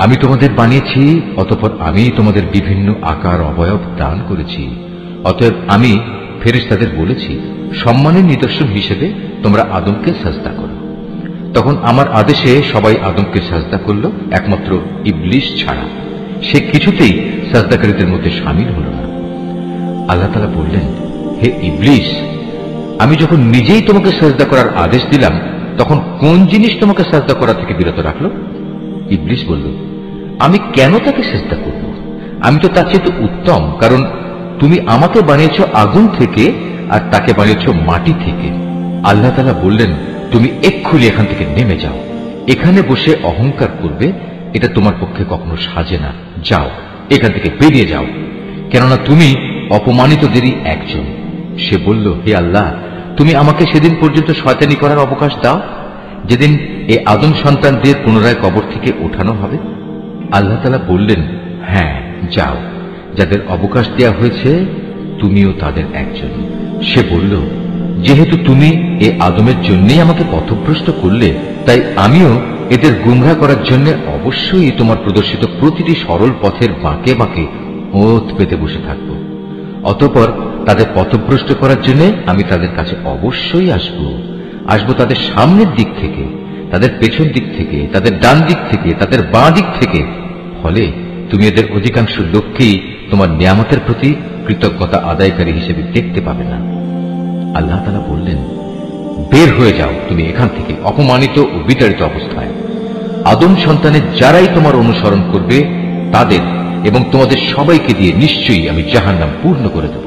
আমি তোমাদের বানিয়েছি, অতঃপর আমি তোমাদের বিভিন্ন আকার অবয়ব দান করেছি। অতএব আমি ফেরেশতাদের বলেছি, সম্মানের নিদর্শন হিসেবে তোমরা আদমকে সাজদা করো। তখন আমার আদেশে সবাই আদমকে সাজদা করল, একমাত্র ইবলিস ছাড়া। সে কিছুতেই সাজদাকারীদের মধ্যে শামিল হল না। আল্লাহ তাআলা বললেন, হে ইবলিস, আমি যখন নিজেই তোমাকে সাজদা করার আদেশ দিলাম, তখন কোন জিনিস তোমাকে সাজদা করা থেকে বিরত রাখলো? ইবলিস বলল, আমি কেন তাকে সাজদা করব? আমি তো তার চেয়ে উত্তম, কারণ তুমি আমাকে বানিয়েছ আগুন থেকে আর তাকে বানিয়েছ মাটি থেকে। আল্লাহ তাআলা বললেন, তুমি এক্ষুনি এখান থেকে নেমে যাও। এখানে বসে অহংকার করবে, এটা তোমার পক্ষে কখনো সাজে না। যাও, এখান থেকে বেরিয়ে যাও, কেননা তুমি অপমানিতদেরই একজন। সে বলল, হে আল্লাহ, তুমি আমাকে সেদিন পর্যন্ত শয়তানি করার অবকাশ দাও, যেদিন এই আদম সন্তানদের পুনরায় কবর থেকে ওঠানো হবে। আল্লাহ তাআলা বললেন, হ্যাঁ, যাও, যাদের অবকাশ দেয়া হয়েছে তুমিও তাদের একজন। সে বলল, যেহেতু তুমি এই আদমের জন্যই আমাকে পথভ্রষ্ট করলে, তাই আমিও এদের গুমরাহ করার জন্য অবশ্যই তোমার প্রদর্শিত প্রতিটি সরল পথের বাঁকে বাঁকে ওত পেতে বসে থাকব। অতঃপর তাদের পথভ্রষ্ট করার জন্য আমি তাদের কাছে অবশ্যই আসব তাদের সামনের দিক থেকে, তাদের পেছন দিক থেকে, তাদের ডান দিক থেকে, তাদের বাঁ দিক থেকে। ফলে তুমি এদের অধিকাংশ লোককেই তোমার নিয়ামতের প্রতি কৃতজ্ঞতা আদায়কারী হিসেবে দেখতে পাবে না। আল্লাহ তাআলা বললেন, বের হয়ে যাও তুমি এখান থেকে অপমানিত ও বিতাড়িত অবস্থায়। আদম সন্তানের যারাই তোমার অনুসরণ করবে তাদের এবং তোমাদের সবাইকে দিয়ে নিশ্চয়ই আমি জাহান্নাম পূর্ণ করে দেব।